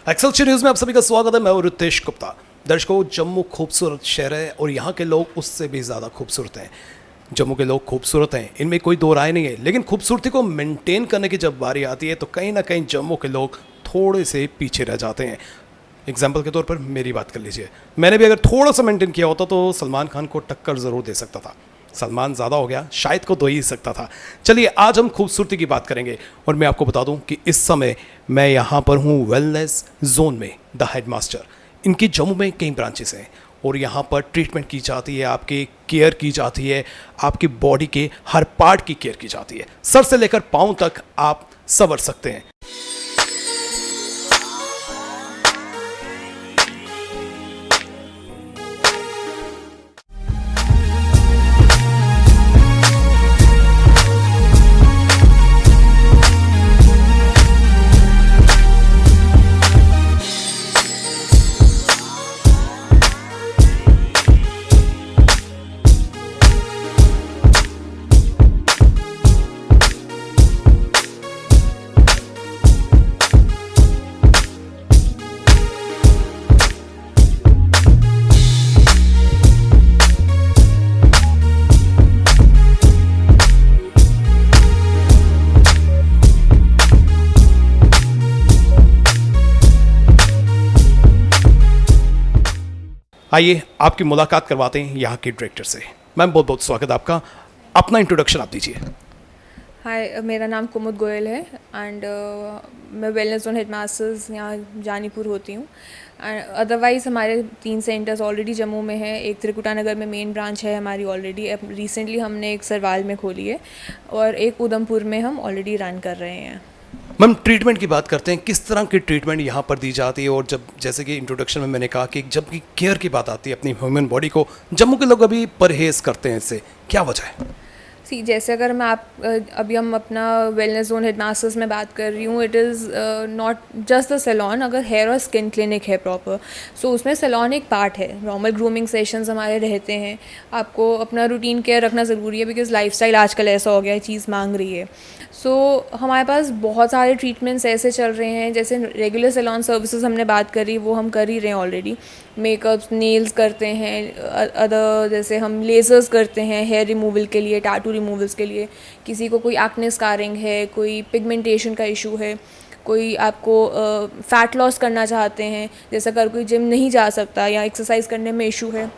Excelsior news में आप सभी का स्वागत है। मैं हूं रितेश गुप्ता। दर्शकों, जम्मू खूबसूरत शहर है और यहाँ के लोग उससे भी ज़्यादा खूबसूरत हैं। जम्मू के लोग खूबसूरत हैं, इनमें कोई दो राय नहीं है, लेकिन खूबसूरती को मेंटेन करने की जब बारी आती है तो कहीं ना कहीं जम्मू के लोग थोड़े से पीछे रह जाते हैं। एग्जाम्पल के तौर पर मेरी बात कर लीजिए। मैंने भी अगर थोड़ा सा मेंटेन किया होता तो सलमान खान को टक्कर ज़रूर दे सकता था। सलमान ज़्यादा हो गया, शायद को दो ही सकता था। चलिए, आज हम खूबसूरती की बात करेंगे और मैं आपको बता दूं कि इस समय मैं यहाँ पर हूँ वेलनेस जोन में, द हेडमास्टर। इनकी जम्मू में कई ब्रांचेस हैं और यहाँ पर ट्रीटमेंट की जाती है, आपकी केयर की जाती है, आपकी बॉडी के हर पार्ट की केयर की जाती है। सर से लेकर पाँव तक आप संवर सकते हैं। आइए आपकी मुलाकात करवाते हैं यहाँ के डायरेक्टर से। मैम, बहुत बहुत स्वागत है आपका। अपना इंट्रोडक्शन आप दीजिए। हाय, मेरा नाम कुमुद गोयल है एंड मैं वेलनेस जोन हेडमास्टर्स यहाँ जानीपुर होती हूँ। अदरवाइज़ हमारे 3 सेंटर्स ऑलरेडी जम्मू में है। एक त्रिकुटा नगर में मेन ब्रांच है हमारी ऑलरेडी, रिसेंटली हमने एक सरवाल में खोली है और एक उधमपुर में हम ऑलरेडी रन कर रहे हैं। मैम, ट्रीटमेंट की बात करते हैं। किस तरह की ट्रीटमेंट यहाँ पर दी जाती है? और जब जैसे कि इंट्रोडक्शन में मैंने कहा कि जब की केयर की बात आती है अपनी ह्यूमन बॉडी को, जम्मू के लोग अभी परहेज करते हैं, इससे क्या वजह है? जैसे अगर मैं अभी हम अपना वेलनेस जोन हेडमास्टर्स में बात कर रही हूँ, it is not just the salon. अगर हेयर और स्किन क्लिनिक है प्रॉपर, सो उसमें सैलॉन एक पार्ट है। नॉर्मल ग्रूमिंग सेशंस हमारे रहते हैं। आपको अपना रूटीन केयर रखना ज़रूरी है बिकॉज लाइफस्टाइल आजकल ऐसा हो गया है, चीज़ मांग रही है। सो हमारे पास बहुत सारे ट्रीटमेंट्स ऐसे चल रहे हैं, जैसे रेगुलर सैलॉन सर्विसेज हमने बात करी, वो हम कर ही रहे हैं ऑलरेडी। मेकअप्स, नेल्स करते हैं, अदर जैसे हम लेज़र्स करते हैं हेयर रिमूवल के लिए, टैटू रिमूवल्स के लिए। किसी को कोई एक्ने स्कारिंग है, कोई पिगमेंटेशन का इशू है, कोई आपको फ़ैट लॉस करना चाहते हैं, जैसे अगर कोई जिम नहीं जा सकता या एक्सरसाइज करने में इशू है,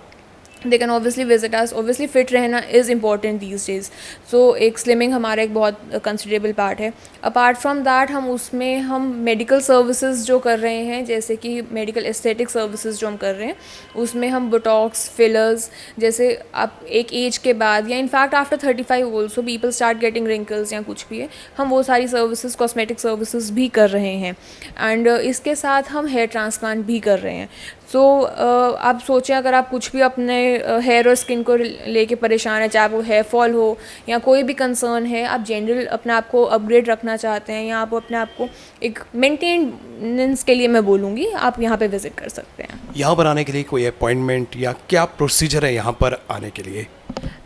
they can obviously visit us. Obviously fit रहना इज़ इम्पॉर्टेंट दीज डेज़। सो एक स्लिमिंग हमारा एक बहुत कंसिडरेबल पार्ट है। अपार्ट फ्रॉम दैट हम मेडिकल सर्विसेज जो कर रहे हैं, जैसे कि मेडिकल एस्थेटिक सर्विसेज जो हम कर रहे हैं, उसमें हम बोटॉक्स, फिलर्स, जैसे आप एक एज के बाद या in fact after 35 also people start getting wrinkles या कुछ भी है, हम वो सारी सर्विसेज, कॉस्मेटिक सर्विसेज भी कर रहे हैं। एंड इसके साथ हम हेयर ट्रांसप्लांट भी कर रहे हैं। सो आप सोचें, अगर आप कुछ भी अपने हेयर और स्किन को लेके परेशान है, चाहे वो हेयर फॉल हो या कोई भी कंसर्न है, आप जनरल अपने आप को अपग्रेड रखना चाहते हैं या आप अपने आप को एक मेंटेनेंस के लिए, मैं बोलूँगी, आप यहाँ पे विज़िट कर सकते हैं। यहाँ पर आने के लिए कोई अपॉइंटमेंट या क्या प्रोसीजर है यहाँ पर आने के लिए?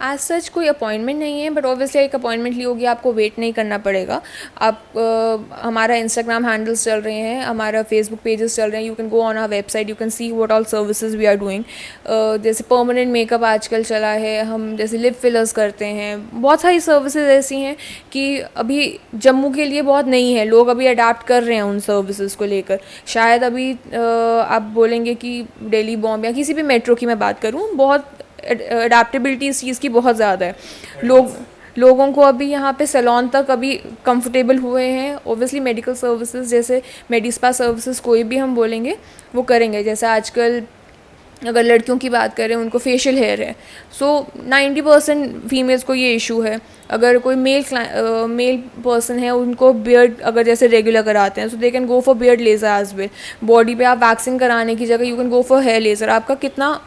एज सच कोई अपॉइंटमेंट नहीं है, बट ऑब्वियसली एक अपॉइंटमेंट ली होगी, आपको वेट नहीं करना पड़ेगा। आप हमारा इंस्टाग्राम हैंडल्स चल रहे हैं, हमारा फेसबुक पेजेस चल रहे हैं। You can go on our website, you can see what all services we are doing. जैसे परमानेंट मेकअप आजकल चला है, हम जैसे लिप फिलर्स करते हैं। बहुत सारी सर्विसेज ऐसी हैं कि अभी जम्मू के लिए बहुत नई है, लोग अभी अडाप्ट कर रहे हैं उन सर्विसेज को लेकर। शायद अभी आप बोलेंगे कि दिल्ली, बॉम्बे या किसी भी मेट्रो की मैं बात करूँ, बहुत अडेप्टेबिलिटी इस चीज़ की बहुत ज़्यादा है। लोगों को अभी यहाँ पे सैलॉन तक अभी कंफर्टेबल हुए हैं। ओबियसली मेडिकल सर्विसेज जैसे मेडिस्पा सर्विसेज कोई भी हम बोलेंगे वो करेंगे। जैसे आजकल अगर लड़कियों की बात करें, उनको फेशियल हेयर है, सो 90% फीमेल्स को ये इशू है। अगर कोई मेल पर्सन है, उनको बियर्ड अगर जैसे रेगुलर कराते हैं, so they can go for beard laser as well. Body पे आप वैक्सिंग कराने की जगह you can go for hair laser. आपका कितना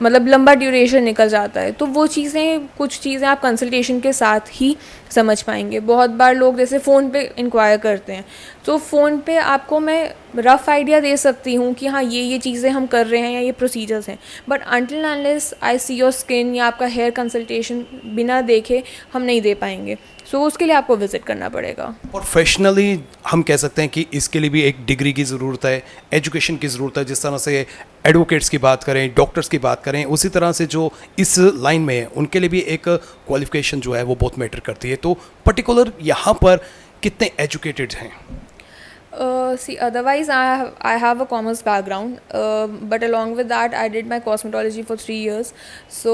मतलब लंबा ड्यूरेशन निकल जाता है। तो वो चीज़ें, कुछ चीज़ें आप कंसल्टेशन के साथ ही समझ पाएंगे। बहुत बार लोग जैसे फ़ोन पे इंक्वायर करते हैं, तो फ़ोन पे आपको मैं रफ़ आइडिया दे सकती हूँ कि हाँ ये चीज़ें हम कर रहे हैं या ये प्रोसीजर्स हैं, but until unless I see your skin या आपका हेयर कंसल्टेशन बिना देखे हम नहीं दे पाएंगे। सो उसके लिए आपको विज़िट करना पड़ेगा। प्रोफेशनली हम कह सकते हैं कि इसके लिए भी एक डिग्री की ज़रूरत है, एजुकेशन की ज़रूरत है। जिस तरह से एडवोकेट्स की बात करें, डॉक्टर्स की बात करें, उसी तरह से जो इस लाइन में है उनके लिए भी एक क्वालिफिकेशन जो है वो बहुत मैटर करती है। तो पर्टिकुलर यहाँ पर कितने एजुकेटेड हैं? See, otherwise I have a commerce background, but along with that I did my cosmetology for 3 years. So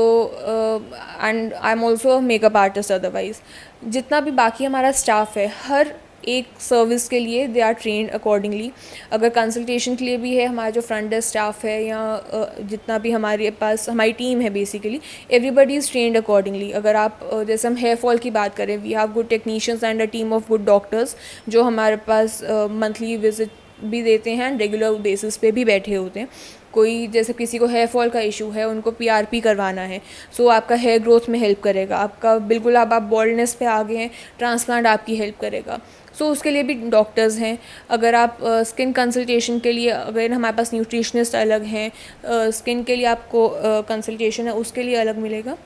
and I'm also a makeup artist otherwise. जितना भी बाकी हमारा स्टाफ है, हर एक सर्विस के लिए दे आर ट्रेंड अकॉर्डिंगली। अगर consultation के लिए भी है, हमारा जो फ्रंट डेस्क स्टाफ है या जितना भी हमारे पास हमारी टीम है, basically everybody is trained accordingly. अगर आप जैसे हम हेयर फॉल की बात करें, we have good technicians and a team of good doctors जो हमारे पास मंथली विजिट भी देते हैं एंड रेगुलर बेसिस पे भी बैठे होते हैं। कोई जैसे किसी को हेयर फॉल का इशू है, उनको पीआरपी करवाना है, सो आपका हेयर ग्रोथ में हेल्प करेगा। आपका बिल्कुल आप बॉल्डनेस पे आ गए हैं, ट्रांसप्लांट आपकी हेल्प करेगा। सो उसके लिए भी डॉक्टर्स हैं। अगर आप स्किन कंसल्टेशन के लिए, अगर हमारे पास न्यूट्रिशनिस्ट अलग हैं, स्किन के लिए आपको कंसल्टेशन है उसके लिए अलग मिलेगा।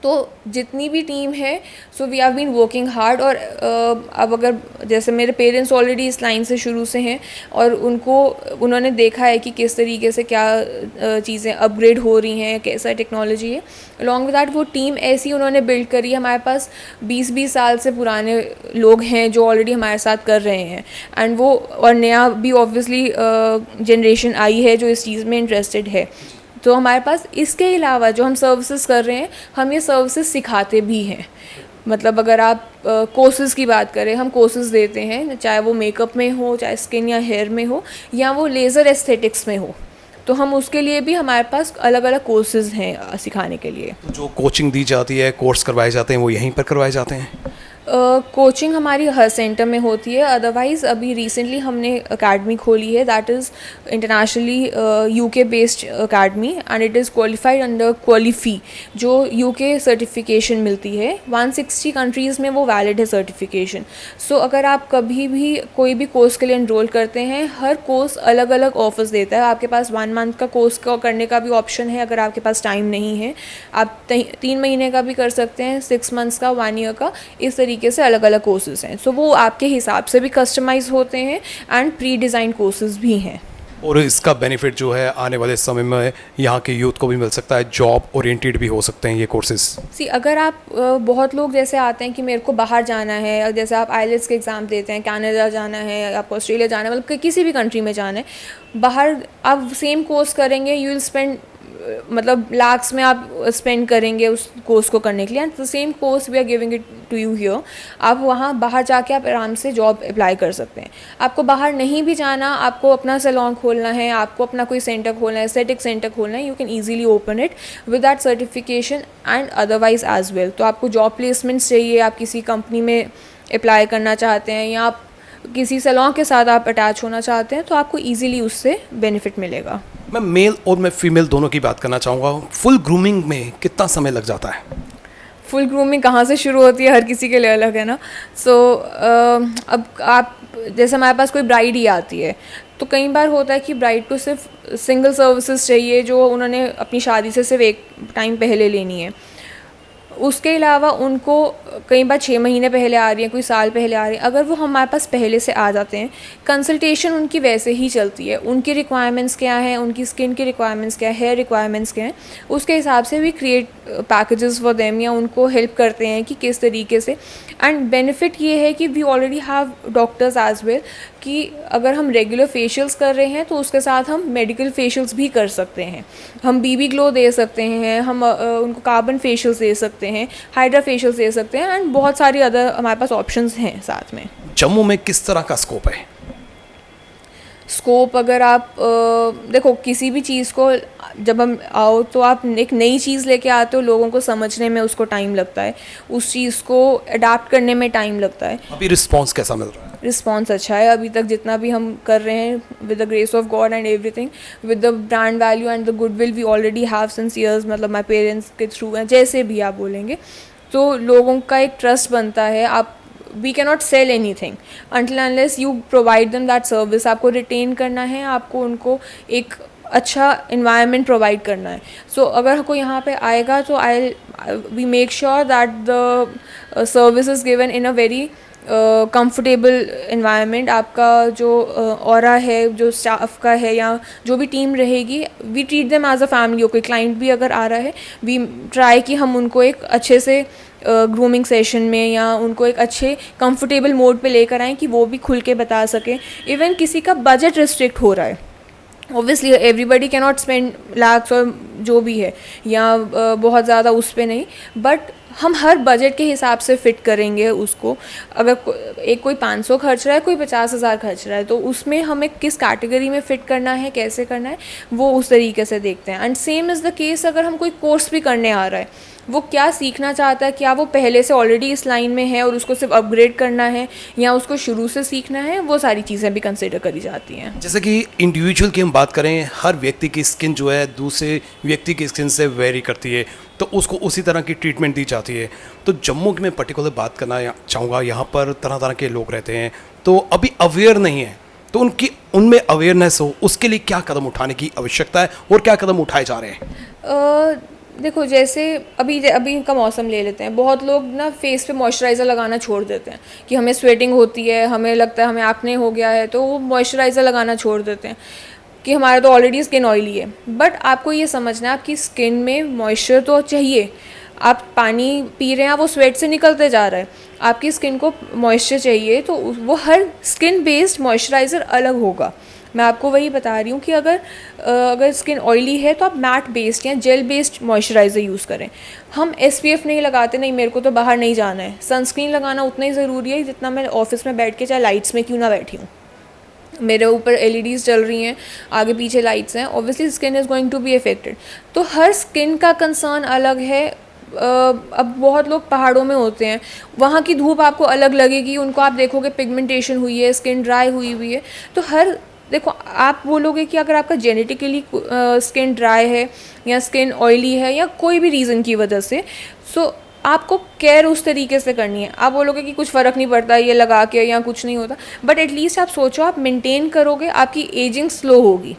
तो जितनी भी टीम है, so we have been working hard. और अब अगर जैसे मेरे पेरेंट्स ऑलरेडी इस लाइन से शुरू से हैं और उन्होंने देखा है कि किस तरीके से क्या चीज़ें अपग्रेड हो रही हैं, कैसा टेक्नोलॉजी है, अलॉन्ग विद दैट वो टीम ऐसी उन्होंने बिल्ड करी है। हमारे पास 20-20 साल से पुराने लोग हैं जो ऑलरेडी हमारे साथ कर रहे हैं, एंड वो और नया भी ऑब्वियसली जनरेशन आई है जो इस चीज़ में इंटरेस्टेड है। तो हमारे पास इसके अलावा जो हम सर्विसेज कर रहे हैं, हम ये सर्विसेज सिखाते भी हैं। मतलब अगर आप कोर्सेज़ की बात करें, हम कोर्सेज़ देते हैं, चाहे वो मेकअप में हो, चाहे स्किन या हेयर में हो, या वो लेज़र एस्थेटिक्स में हो, तो हम उसके लिए भी हमारे पास अलग अलग कोर्सेज़ हैं सिखाने के लिए। जो कोचिंग दी जाती है, कोर्स करवाए जाते हैं, वो यहीं पर करवाए जाते हैं? कोचिंग हमारी हर सेंटर में होती है। अदरवाइज़ अभी रिसेंटली हमने अकेडमी खोली है, that is internationally UK based academy, and it is qualified under Qualifi, जो यूके सर्टिफिकेशन मिलती है। 160 कंट्रीज़ में वो वैलिड है सर्टिफिकेशन। सो अगर आप कभी भी कोई भी कोर्स के लिए इनरोल करते हैं, हर कोर्स अलग अलग ऑफर्स देता है। आपके पास 1 मंथ का कोर्स करने का भी ऑप्शन है अगर आपके पास टाइम नहीं है। आप 3 महीने का भी कर सकते हैं, 6 मंथ्स का, 1 ईयर का, इस तरीके से अलग अलग कोर्सेज हैं। सो वो आपके हिसाब से भी कस्टमाइज होते हैं एंड प्री डिज़ाइन कोर्सेज भी हैं। और इसका बेनिफिट जो है आने वाले समय में यहाँ के यूथ को भी मिल सकता है, जॉब ओरिएंटेड भी हो सकते हैं ये कोर्सेज। सी अगर आप बहुत लोग जैसे आते हैं कि मेरे को बाहर जाना है, जैसे आप आईएलटीएस के एग्ज़ाम देते हैं, कनाडा जाना है, आपको ऑस्ट्रेलिया जाना है, मतलब किसी भी कंट्री में जाना है, बाहर आप सेम कोर्स करेंगे, यू विल स्पेंड मतलब लाख्स में आप स्पेंड करेंगे उस कोर्स को करने के लिए, and the same course we are giving it to you here. आप वहाँ बाहर जाके आप आराम से जॉब अप्लाई कर सकते हैं। आपको बाहर नहीं भी जाना, आपको अपना सैलून खोलना है, आपको अपना कोई सेंटर खोलना है, एस्थेटिक सेंटर खोलना है, you can easily open it with that certification and otherwise as well. तो आपको जॉब प्लेसमेंट्स चाहिए, आप किसी कंपनी में अप्लाई करना चाहते हैं, या आप किसी सैलून के साथ आप अटैच होना चाहते हैं, तो आपको ईजिली उससे बेनिफिट मिलेगा। मैं मेल और मैं फीमेल दोनों की बात करना चाहूँगा। फुल ग्रूमिंग में कितना समय लग जाता है? फुल ग्रूमिंग कहाँ से शुरू होती है, हर किसी के लिए अलग है ना। सो अब आप जैसे हमारे पास कोई ब्राइड ही आती है, तो कई बार होता है कि ब्राइड को सिर्फ सिंगल सर्विसेज चाहिए जो उन्होंने अपनी शादी से सिर्फ एक टाइम पहले लेनी है। उसके अलावा उनको कई बार 6 महीने पहले आ रही है, कोई साल पहले आ रही है। अगर वो हमारे पास पहले से आ जाते हैं, कंसल्टेशन उनकी वैसे ही चलती है, उनकी रिक्वायरमेंट्स क्या हैं, उनकी स्किन की रिक्वायरमेंट्स क्या है, हेयर रिक्वायरमेंट्स क्या हैं, उसके हिसाब से भी क्रिएट पैकेजेस फॉर देम, या उनको हेल्प करते हैं कि किस तरीके से। एंड बेनिफिट ये है कि we already have doctors as well, कि अगर हम रेगुलर फेशियल्स कर रहे हैं तो उसके साथ हम मेडिकल फेशियल्स भी कर सकते हैं। हम बीबी ग्लो दे सकते हैं, हम उनको कार्बन फेशियल्स दे सकते हैं, हाइड्रा फेशियल्स दे सकते हैं, एंड बहुत सारी अदर हमारे पास ऑप्शंस हैं साथ में। जम्मू में किस तरह का स्कोप है? स्कोप अगर आप देखो, किसी भी चीज़ को जब हम आओ तो आप एक नई चीज़ लेके आते हो, लोगों को समझने में उसको टाइम लगता है, उस चीज़ को अडाप्ट करने में टाइम लगता है। अभी रिस्पांस कैसा मिल रहा है? रिस्पांस अच्छा है अभी तक, जितना भी हम कर रहे हैं, with the grace of God and everything, with the brand value and the goodwill we already have since years, मतलब माई पेरेंट्स के थ्रू हैं, जैसे भी आप बोलेंगे, तो लोगों का एक ट्रस्ट बनता है। आप we cannot sell any thing until unless you provide them that service. आपको रिटेन करना है, आपको उनको एक अच्छा इन्वायरमेंट प्रोवाइड करना है। सो अगर कोई यहाँ पे आएगा तो I we make sure that the service is given in a very comfortable environment. आपका जो ऑरा है, जो स्टाफ का है या जो भी टीम रहेगी, we treat them as a family. कोई क्लाइंट भी अगर आ रहा है, वी ट्राई कि हम उनको एक अच्छे से ग्रूमिंग सेशन में या उनको एक अच्छे कंफर्टेबल मोड पे लेकर आएँ कि वो भी खुल के बता सकें। इवन किसी का बजट रिस्ट्रिक्ट हो रहा है, obviously everybody cannot spend lakhs और जो भी है, या बहुत ज़्यादा उस पर नहीं, बट हम हर बजट के हिसाब से फ़िट करेंगे उसको। अगर कोई 500 खर्च रहा है, कोई 50,000 खर्च रहा है, तो उसमें हमें किस कैटेगरी में फ़िट करना है, कैसे करना है, वो उस तरीके से देखते हैं। And same is the case अगर हम कोई कोर्स भी करने आ रहा है, वो क्या सीखना चाहता है, क्या वो पहले से ऑलरेडी इस लाइन में है और उसको सिर्फ अपग्रेड करना है या उसको शुरू से सीखना है, वो सारी चीज़ें भी कंसिडर करी जाती हैं। जैसे कि इंडिविजुअल की हम बात करें, हर व्यक्ति की स्किन जो है दूसरे व्यक्ति की स्किन से वेरी करती है, तो उसको उसी तरह की ट्रीटमेंट दी जाती है। तो जम्मू की मैं पर्टिकुलर बात करना चाहूँगा, यहाँ पर तरह तरह के लोग रहते हैं, तो अभी अवेयर नहीं है, तो उनमें अवेयरनेस हो, उसके लिए क्या कदम उठाने की आवश्यकता है और क्या कदम उठाए जा रहे हैं? देखो, जैसे अभी का मौसम ले लेते हैं। बहुत लोग ना फेस पे मॉइस्चराइज़र लगाना छोड़ देते हैं कि हमें स्वेटिंग होती है, हमें लगता है हमें एक्ने हो गया है, तो वो मॉइस्चराइज़र लगाना छोड़ देते हैं कि हमारा तो ऑलरेडी स्किन ऑयली है। बट आपको ये समझना है आपकी स्किन में मॉइस्चर तो चाहिए। आप पानी पी रहे हैं, वो स्वेट से निकलते जा रहा है, आपकी स्किन को मॉइस्चर चाहिए, तो वो हर स्किन बेस्ड मॉइस्चराइज़र अलग होगा। मैं आपको वही बता रही हूँ कि अगर स्किन ऑयली है तो आप मैट बेस्ड या जेल बेस्ड मॉइस्चराइज़र यूज़ करें। हम SPF नहीं लगाते, नहीं मेरे को तो बाहर नहीं जाना है। सनस्क्रीन लगाना उतना ही ज़रूरी है जितना मैं ऑफिस में बैठ के चाहे लाइट्स में क्यों ना बैठी हूँ। मेरे ऊपर LEDs चल रही हैं, आगे पीछे लाइट्स हैं, obviously skin is going to be affected. तो हर स्किन का कंसर्न अलग है। अब बहुत लोग पहाड़ों में होते हैं, वहाँ की धूप आपको अलग लगेगी, उनको आप देखोगे पिगमेंटेशन हुई है, स्किन ड्राई हुई है। तो देखो, आप बोलोगे कि अगर आपका जेनेटिकली स्किन ड्राई है या स्किन ऑयली है या कोई भी रीज़न की वजह से, सो आपको केयर उस तरीके से करनी है। आप बोलोगे कि कुछ फ़र्क नहीं पड़ता ये लगा के या कुछ नहीं होता, बट एटलीस्ट आप सोचो, आप मेंटेन करोगे, आपकी एजिंग स्लो होगी।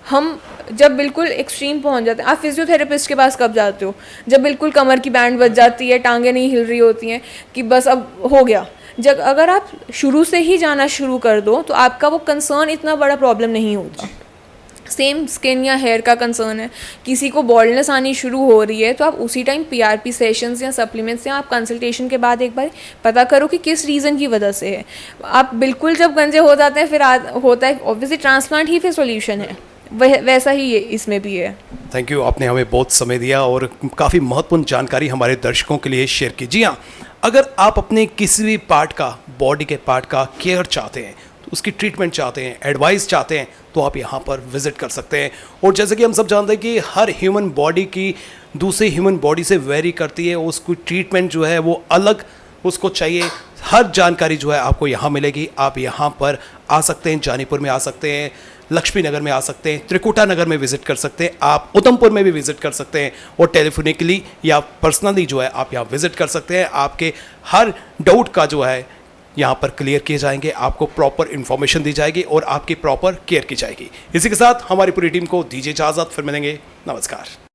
हम जब बिल्कुल एक्सट्रीम पहुंच जाते हैं, आप फिजियोथेरेपिस्ट के पास कब जाते हो? जब बिल्कुल कमर की बैंड बज जाती है, टांगें नहीं हिल रही होती हैं कि बस अब हो गया। अगर आप शुरू से ही जाना शुरू कर दो तो आपका वो कंसर्न इतना बड़ा प्रॉब्लम नहीं होता। सेम स्किन या हेयर का कंसर्न है, किसी को बॉल्डनेस आनी शुरू हो रही है, तो आप उसी टाइम PRP सेशंस या सप्लीमेंट्स या आप कंसल्टेशन के बाद एक बार पता करो कि किस रीज़न की वजह से है। आप बिल्कुल जब गंजे हो जाते हैं फिर होता है, ऑब्वियसली ट्रांसप्लांट ही फिर सॉल्यूशन है, वैसा ही इसमें भी है। थैंक यू, आपने हमें बहुत समय दिया और काफ़ी महत्वपूर्ण जानकारी हमारे दर्शकों के लिए शेयर की। जी हाँ, अगर आप अपने किसी भी पार्ट का, बॉडी के पार्ट का केयर चाहते हैं, तो उसकी ट्रीटमेंट चाहते हैं, एडवाइस चाहते हैं, तो आप यहाँ पर विजिट कर सकते हैं। और जैसे कि हम सब जानते हैं कि हर ह्यूमन बॉडी की दूसरे ह्यूमन बॉडी से वेरी करती है, उसकी ट्रीटमेंट जो है वो अलग उसको चाहिए। हर जानकारी जो है आपको यहाँ मिलेगी। आप यहाँ पर आ सकते हैं, जानीपुर में आ सकते हैं, लक्ष्मी नगर में आ सकते हैं, त्रिकुटा नगर में विजिट कर सकते हैं, आप उधमपुर में भी विजिट कर सकते हैं, और टेलीफोनिकली या पर्सनली जो है आप यहाँ विजिट कर सकते हैं। आपके हर डाउट का जो है यहाँ पर क्लियर किए जाएंगे, आपको प्रॉपर इन्फॉर्मेशन दी जाएगी और आपकी प्रॉपर केयर की जाएगी। इसी के साथ हमारी पूरी टीम को दीजिए इजाज़त, फिर मिलेंगे। नमस्कार।